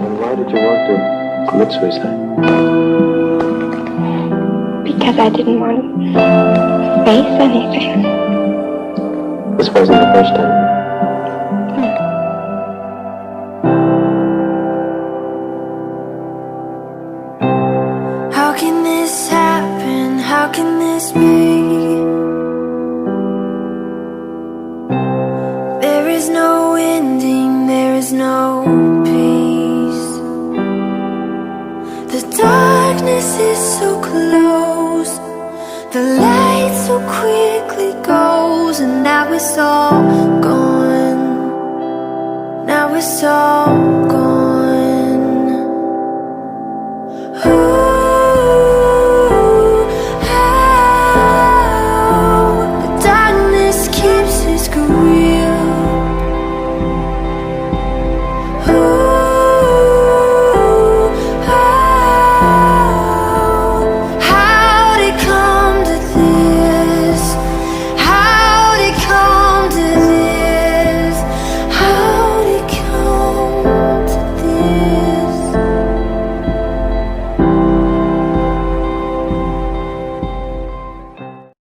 And why did you want to commit suicide? Because I didn't want to face anything. This wasn't the first time. How can this happen? How can this be? There is no ending, there is no peace. The darkness is so close, the light so quickly goes, and now it's all gone. Now it's all